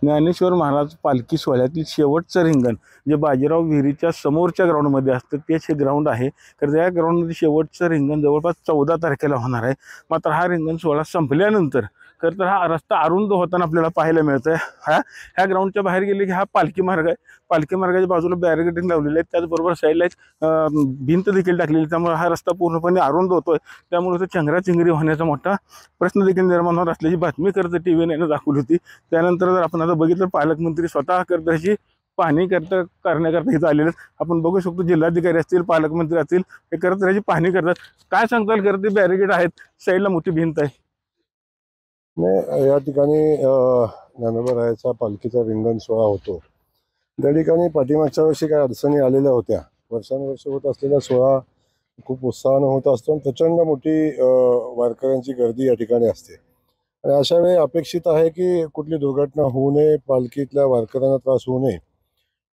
ज्ञानेश्वर महाराज पालखी सोहळ्यातील शेवटचं रिंगण जे बाजीराव विहिरीच्या समोरच्या ग्राउंडमध्ये असतं तेच हे ग्राउंड आहे. तर त्या ग्राउंडमध्ये शेवटचं रिंगण जवळपास 14 तारखेला होणार आहे. मात्र हा रिंगण सोहळा संपल्यानंतर तर हा रस्ता अरुंद होताना आपल्याला पाहायला मिळतोय. ह्या ग्राउंडच्या बाहेर गेले की हा पालखी मार्ग आहे. पालखी मार्गाच्या बाजूला बॅरिकेडिंग लावलेले आहे. त्याचबरोबर साईडला एक भिंत देखील टाकलेली, त्यामुळे हा रस्ता पूर्णपणे अरुंद होतोय. त्यामुळे तो चंगराचिंगरी होण्याचा मोठा प्रश्न देखील निर्माण होत असल्याची बातमी कर्जत टीव्हीने दाखवली होती. त्यानंतर जर आपण आता बघितलं, पालकमंत्री स्वतः कर्जतची पाहणी करण्याकरता इथं आलेले. आपण बघू शकतो जिल्हाधिकारी असतील, पालकमंत्री असतील, हे करत त्याची पाहणी करतात. काय सांगताल, करते बॅरिकेड आहेत, साईडला मोठी भिंत आहे. नाही, या ठिकाणी ज्ञानोबा पालखीचा रिंगण सोहळा होतो. त्या ठिकाणी पाठीमागच्या वर्षी काही अडचणी आलेल्या होत्या. वर्षानुवर्ष होत असलेला सोहळा खूप उत्साहानं होत असतो आणि प्रचंड मोठी वारकऱ्यांची गर्दी या ठिकाणी असते. आणि अशा वेळी अपेक्षित आहे की कुठली दुर्घटना होऊ नये, पालखीतल्या वारकऱ्यांना त्रास होऊ नये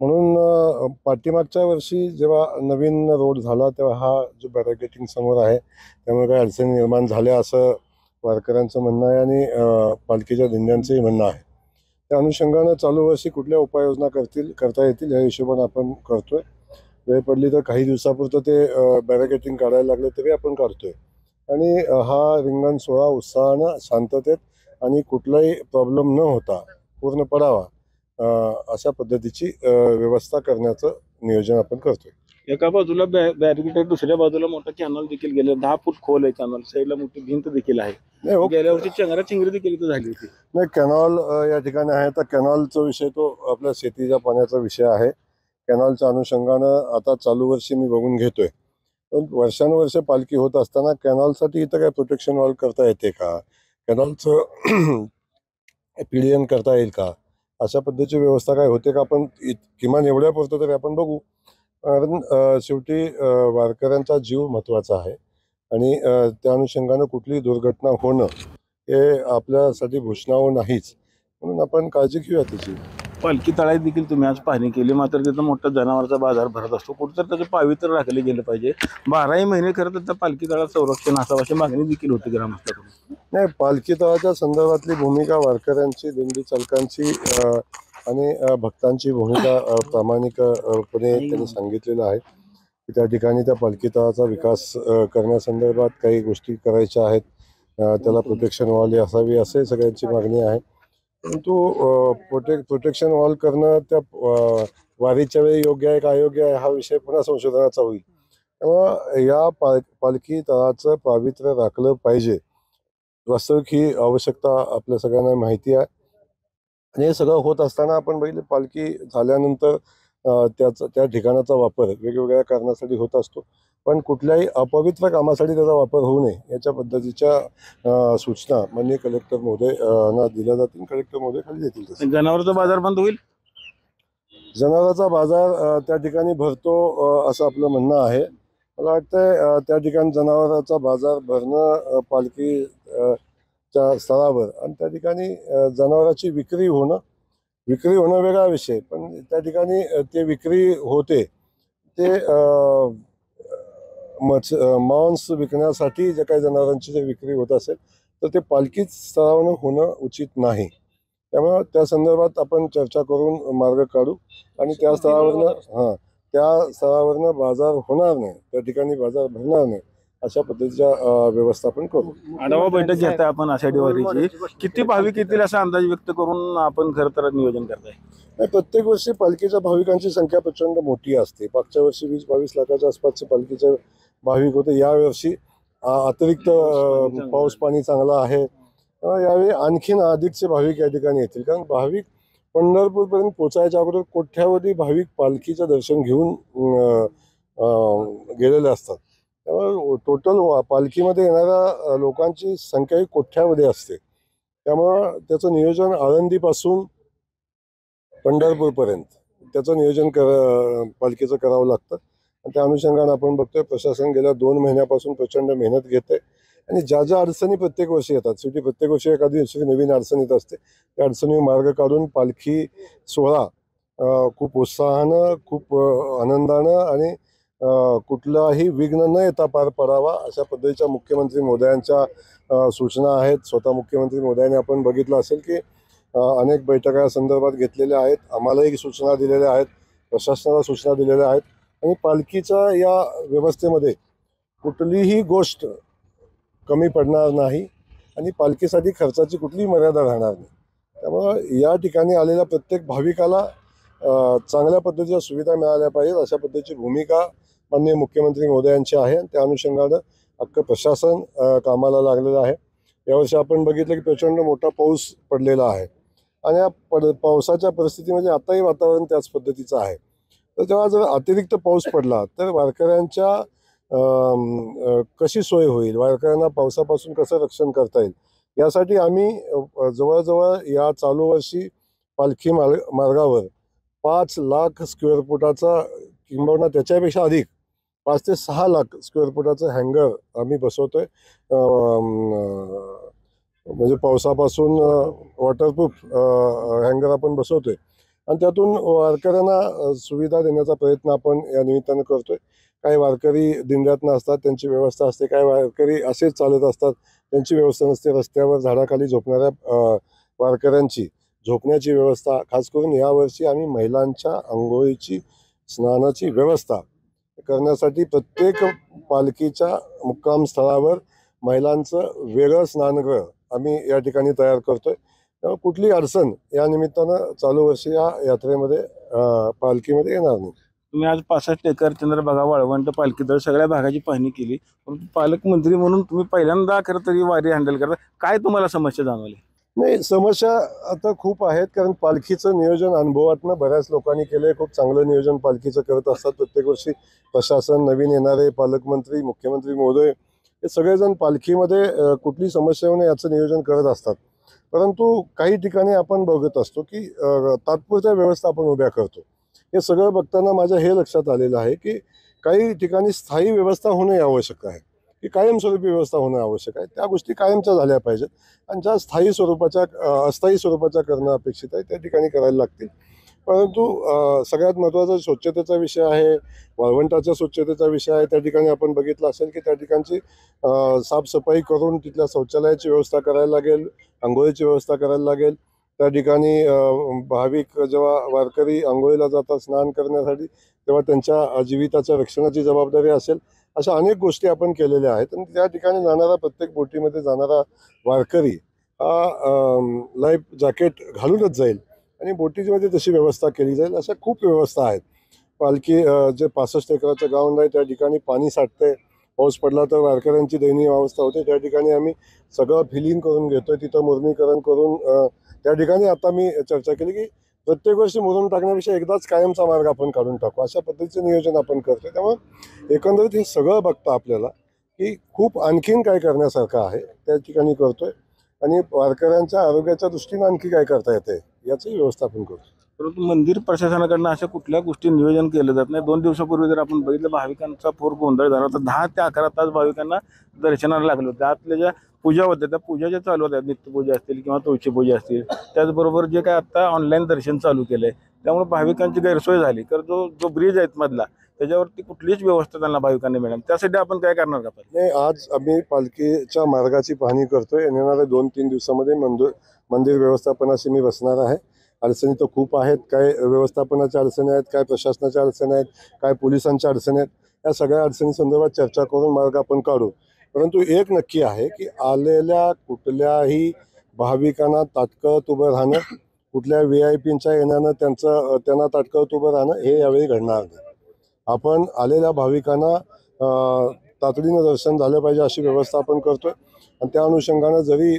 म्हणून पाठीमागच्या वर्षी जेव्हा नवीन रोड झाला तेव्हा हा जो बॅरिकेडिंग समोर आहे त्यामुळे काही अडचणी निर्माण झाल्या असं वारकऱ्यांचं म्हणणं आहे आणि पालखीच्या दिंड्यांचंही म्हणणं आहे. त्या अनुषंगानं चालू वर्षी कुठल्या उपाययोजना करता येतील या हिशोबाने आपण करतोय. वेळ पडली तर काही दिवसापुरतं ते बॅरिकेडिंग काढायला लागले तरी आपण काढतोय. आणि हा रिंगण सोहळा उत्साहानं, शांततेत आणि कुठलाही प्रॉब्लेम न होता पूर्ण पडावा अशा पद्धतीची व्यवस्था करण्याचं नियोजन आपण करतोय. एका बाजूला बॅरिकेड आहे, दुसऱ्या बाजूला मोठा कॅनल देखील गेले, 10 फूट खोल आहे कॅनल, साईडला मोठी भिंत देखील आहे. नाही हो, गेल्या वर्षी चंगराचिंगरी देखील इथं झाली होती. नाही, कॅनॉल या ठिकाणी आहे. तर कॅनॉलचा विषय तो आपल्या शेतीच्या पाण्याचा विषय आहे. कॅनॉलच्या अनुषंगानं आता चालू वर्षी मी बघून घेतोय. पण वर्षानुवर्ष पालखी होत असताना कॅनॉलसाठी इथं काय प्रोटेक्शन वॉल करता येते का, कॅनॉलचं PDN करता येईल का, अशा पद्धतीची व्यवस्था काय होते का, आपण किमान एवढ्यापुरतं तरी आपण बघू. कारण शेवटी वारकऱ्यांचा जीव महत्त्वाचा आहे आणि त्या अनुषंगानं कुठलीही दुर्घटना होणं हे आपल्यासाठी भूषणावं नाहीच, म्हणून आपण काळजी घेऊया त्याची. पालखी तळ्यात देखील तुम्ही आज पाहणी केली, मात्र तिथं मोठा जनावरचा बाजार भरत असतो. कुठंतरी त्याचं पावित्र्य राखले गेलं पाहिजे. 12ही महिने खरं तर त्या पालखी तळात संरक्षण असावं अशी मागणी देखील होती ग्रामस्थांकडून. नाही, पालखी तळाच्या संदर्भातली भूमिका वारकऱ्यांची, दिंडी चालकांची आणि भक्तांची भूमिका प्रामाणिकपणे त्यांनी सांगितलेलं आहे की त्या ठिकाणी त्या पालखी तळाचा विकास करण्यासंदर्भात काही गोष्टी करायच्या आहेत. त्याला प्रोटेक्शन वॉल असावी असे सगळ्यांची मागणी आहे. परंतु प्रोटेक्शन वॉल करणं त्या वारीच्या वेळी योग्य आहे का अयोग्य आहे हा विषय पुन्हा संशोधनाचा होईल. त्यामुळं या पालखी तळाचं पावित्र्य राखलं पाहिजे. वास्तविक ही आवश्यकता आपल्या सगळ्यांना माहिती आहे. आणि हे सगळं होत असताना आपण बघितलं, पालखी झाल्यानंतर त्या ठिकाणाचा वापर वेगवेगळ्या कारणासाठी होत असतो. पण कुठल्याही अपवित्र कामासाठी त्याचा वापर होऊ नये याच्या पद्धतीच्या सूचना माननीय कलेक्टर महोदयांना दिल्या जातील. कलेक्टर महोदय खाली देतील. जनावरचा बाजार बंद होईल. जनावरांचा बाजार त्या ठिकाणी भरतो असं आपलं म्हणणं आहे. मला वाटतंय त्या ठिकाणी जनावरांचा बाजार भरणं पालखी च्या स्थळावर आणि त्या ठिकाणी जनावरांची विक्री होणं वेगळा विषय. पण त्या ठिकाणी ते विक्री होते ते मांस विकण्यासाठी जे काही जनावरांची जे विक्री होत असेल तर ते पालखी स्थळावरून होणं उचित नाही. त्यामुळं त्या संदर्भात आपण चर्चा करून मार्ग काढू आणि त्या स्थळावरनं बाजार होणार नाही, त्या ठिकाणी बाजार भरणार नाही अशा पद्धतीच्या व्यवस्थापन करू. आढावा बैठक घेताय आपण आषाढी वारीची, किती भाविक येतील असा अंदाज व्यक्त करून आपण खरं तर नियोजन करताय? नाही, प्रत्येक वर्षी पालखीच्या भाविकांची संख्या प्रचंड मोठी असते. मागच्या वर्षी 20-22 लाखाच्या आसपासचे पालखीचे भाविक होते. यावर्षी अतिरिक्त पाऊस पाणी चांगला आहे, यावेळी आणखीन अधिकचे भाविक या ठिकाणी येतील. कारण भाविक पंढरपूरपर्यंत पोचायच्या अगोदर कोट्यावधी भाविक पालखीचं दर्शन घेऊन गेलेले असतात. त्यामुळे टोटल पालखीमध्ये येणाऱ्या लोकांची संख्या ही कोट्यामध्ये असते. त्यामुळं त्याचं नियोजन आळंदीपासून पंढरपूरपर्यंत त्याचं नियोजन पालखीचं करावं लागतं. आणि त्या अनुषंगाने आपण बघतोय प्रशासन गेल्या 2 महिन्यापासून प्रचंड मेहनत घेते आणि ज्या ज्या अडचणी प्रत्येक वर्षी येतात, शेवटी प्रत्येक वर्षी एखादी दुसरी नवीन अडचण येत असते, त्या अडचणी मार्ग काढून पालखी सोहळा खूप उत्साहानं, खूप आनंदानं आणि कुठलाही विघ्न न येता पार पडावा अशा पद्धतीच्या मुख्यमंत्री महोदयांच्या सूचना आहेत. स्वतः मुख्यमंत्री महोदयांनी आपण बघितलं असेल की अनेक बैठका या संदर्भात घेतलेल्या आहेत. आम्हालाही सूचना दिलेल्या आहेत, प्रशासनाला सूचना दिलेल्या आहेत. आणि पालखीच्या या व्यवस्थेमध्ये कुठलीही गोष्ट कमी पडणार नाही आणि पालखीसाठी खर्चाची कुठलीही मर्यादा राहणार नाही. त्यामुळं या ठिकाणी आलेल्या प्रत्येक भाविकाला चांगल्या पद्धतीच्या सुविधा मिळाल्या पाहिजेत अशा पद्धतीची भूमिका माननीय मुख्यमंत्री महोदयांची आहे. आणि त्या अनुषंगानं अख्खं प्रशासन कामाला लागलेलं आहे. यावर्षी आपण बघितलं की प्रचंड मोठा पाऊस पडलेला आहे आणि या पावसाच्या परिस्थितीमध्ये आताही वातावरण त्याच पद्धतीचं आहे. तर तेव्हा जर अतिरिक्त पाऊस पडला तर वारकऱ्यांच्या कशी सोय होईल, वारकऱ्यांना पावसापासून कसं रक्षण करता येईल, यासाठी आम्ही जवळजवळ या चालू वर्षी पालखी मार्गावर 5 लाख स्क्वेअर फुटाचा किंबहुना त्याच्यापेक्षा अधिक 5 ते 6 लाख स्क्वेअर फुटाचं हँगर आम्ही बसवतोय. म्हणजे पावसापासून वॉटरप्रूफ हँगर आपण बसवतोय आणि त्यातून वारकऱ्यांना सुविधा देण्याचा प्रयत्न आपण या निमित्तानं करतोय. काही वारकरी दिंड्यातनं असतात, त्यांची व्यवस्था असते. काही वारकरी असेच चालत असतात, त्यांची व्यवस्था नसते. रस्त्यावर झाडाखाली झोपणाऱ्या वारकऱ्यांची झोपण्याची व्यवस्था, खास करून यावर्षी आम्ही महिलांच्या आंघोळीची, स्नानाची व्यवस्था करण्यासाठी प्रत्येक पालखीच्या मुक्काम स्थळावर महिलांचं वेगळं स्नानगृह आम्ही या ठिकाणी तयार करतोय. त्यामुळे कुठली अडचण या निमित्तानं चालू वर्षी या यात्रेमध्ये पालखीमध्ये येणार नाही. तुम्ही आज 65 एकर चंद्रभागा, वाळवंट, पालखी दळ सगळ्या भागाची पाहणी केली, परंतु पालकमंत्री म्हणून तुम्ही पहिल्यांदा खरं तरी वारी हँडल करता. काय तुम्हाला समस्या जाणवली? नाही, समस्या आता खूप आहेत, कारण पालखीचं नियोजन अनुभवातनं बऱ्याच लोकांनी केलंय. खूप चांगलं नियोजन पालखीचं करत असतात. प्रत्येक वर्षी प्रशासन, नवीन येणारे पालकमंत्री, मुख्यमंत्री महोदय हे सगळेजण पालखीमध्ये कुठली समस्या होणे याचं नियोजन करत असतात. परंतु काही ठिकाणी आपण बघत असतो की तात्पुरत्या व्यवस्था आपण उभ्या करतो. हे सगळं बघताना माझ्या हे लक्षात आलेलं आहे की काही ठिकाणी स्थायी व्यवस्था होणे आवश्यक आहे, की कायमस्वरूपी व्यवस्था होणं आवश्यक आहे. त्या गोष्टी कायमच्या झाल्या पाहिजेत आणि ज्या स्थायी स्वरूपाच्या अस्थायी स्वरूपाच्या करणं अपेक्षित आहे त्या ठिकाणी करायला लागतील. परंतु सगळ्यात महत्त्वाचा स्वच्छतेचा विषय आहे, वाळवंटाच्या स्वच्छतेचा विषय आहे. त्या ठिकाणी आपण बघितलं असेल की त्या ठिकाणची साफसफाई करून तिथल्या शौचालयाची व्यवस्था करायला लागेल, आंघोळीची व्यवस्था करायला लागेल. त्या ठिकाणी भाविक जेव्हा वारकरी आंघोळीला जातात स्नान करण्यासाठी, तेव्हा त्यांच्या जीविताच्या रक्षणाची जबाबदारी असेल. अशा अनेक गोष्टी आपण केलेल्या आहेत आणि त्या ठिकाणी जाणारा प्रत्येक बोटीमध्ये जाणारा वारकरी हा लाईफ जॅकेट घालूनच जाईल आणि बोटीमध्ये तशी व्यवस्था केली जाईल. अशा खूप व्यवस्था आहेत. पालखी जे 65 एकराचं ग्राउंड आहे त्या ठिकाणी पाणी साठतंय. पाऊस पडला तर वारकऱ्यांची दयनीय अवस्था होते. त्या ठिकाणी आम्ही सगळं फिलिंग करून घेतोय, तिथं मुरमीकरण करून त्या ठिकाणी आता मी चर्चा केली की प्रत्येक वर्षी मुरुम टाकण्यापेक्षा एकदाच कायमचा मार्ग आपण काढून टाकू, अशा पद्धतीचं नियोजन आपण करतोय. त्यामुळे एकंदरीत हे सगळं बघता आपल्याला की खूप आणखीन काय करण्यासारखं आहे त्या ठिकाणी करतोय आणि वारकऱ्यांच्या आरोग्याच्या दृष्टीने आणखी काय करता येते याचंही व्यवस्थापन करतो. परंतु मंदिर प्रशासनाकडनं अशा कुठल्या गोष्टी नियोजन केलं जात नाही. 2 दिवसापूर्वी जर आपण बघितलं, भाविकांचा फोर गोंधळ झाला होता. 10 ते 11 तास भाविकांना दर्शनाला लागलं होतं. त्यातल्या ज्या पूजा होत्या त्या पूजा ज्या चालू होत्या, नित्यपूजा असतील किंवा तुळशी पूजा असतील, त्याचबरोबर जे काय आता ऑनलाईन दर्शन चालू केलं आहे त्यामुळे भाविकांची गैरसोय झाली. तर जो ब्रिज आहेत मधला त्याच्यावरती कुठलीच व्यवस्था त्यांना भाविकांना मिळेल, त्यासाठी आपण काय करणार का? नाही, आज आम्ही पालखीच्या मार्गाची पाहणी करतोय. येणाऱ्या 2-3 दिवसामध्ये मंदिर व्यवस्थापनाशी मी बसणार आहे. अडचणी तर खूप आहेत. काय व्यवस्थापनाच्या अडचणी आहेत, काय प्रशासनाच्या अडचणी आहेत, काय पोलिसांच्या अडचणी आहेत. या सगळ्या अडचणी संदर्भात चर्चा करून मार्ग आपण काढू. परंतु एक नक्की आहे की आलेल्या कुठल्याही भाविकांना ताटकळत उभं राहणं, कुठल्या VIPंच्या येण्यानं त्यांना ताटकळत उभं राहणं हे यावेळी घडणार नाही. आपण आलेल्या भाविकांना तातडीनं दर्शन झालं पाहिजे अशी व्यवस्था आपण करतोय आणि त्या अनुषंगानं जरी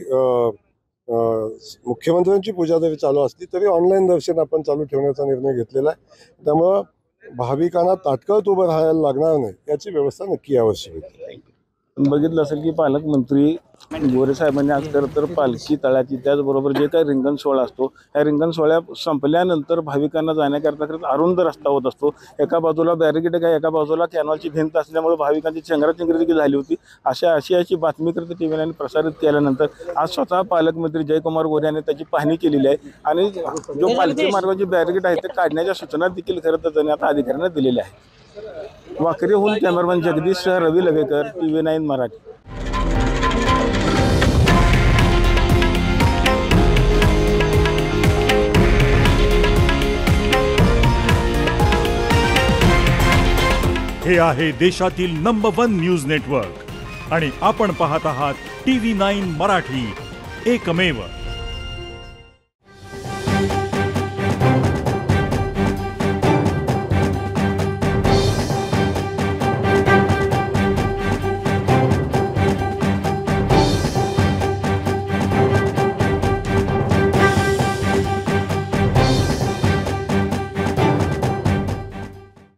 मुख्यमंत्र्यांची पूजा जरी चालू असली तरी ऑनलाईन दर्शन आपण चालू ठेवण्याचा निर्णय घेतलेला आहे. त्यामुळं भाविकांना ताटकळत उभं राहायला लागणार नाही याची व्यवस्था नक्की यावर्षी होईल. बघितलं असेल की पालकमंत्री गोरे साहेबांनी आज खरं तर पालखी तळाची, त्याचबरोबर जे काही रिंगण सोहळा असतो या रिंगण सोहळ्या संपल्यानंतर भाविकांना जाण्याकरता खरंच अरुंद रस्ता होत असतो. एका बाजूला बॅरिकेड आहे, एका बाजूला कॅनॉलची भिंत असल्यामुळे भाविकांची चेंगराचेंगरी देखील झाली होती. अशी बातमी करत टीव्हीने प्रसारित केल्यानंतर आज स्वतः पालकमंत्री जयकुमार गोरे यांनी त्याची पाहणी केलेली आहे आणि जो पालखी मार्गाची बॅरिकेड आहे ते काढण्याच्या सूचना देखील खरं तर त्यांनी आता अधिकाऱ्यांना दिलेल्या आहेत. वाकरीहून कॅमेरामॅन जगदीश रवी लवेकर, TV9 मराठी. हे आहे देशातील नंबर 1 न्यूज नेटवर्क आणि आपण पाहत आहात TV9 मराठी, एकमेव.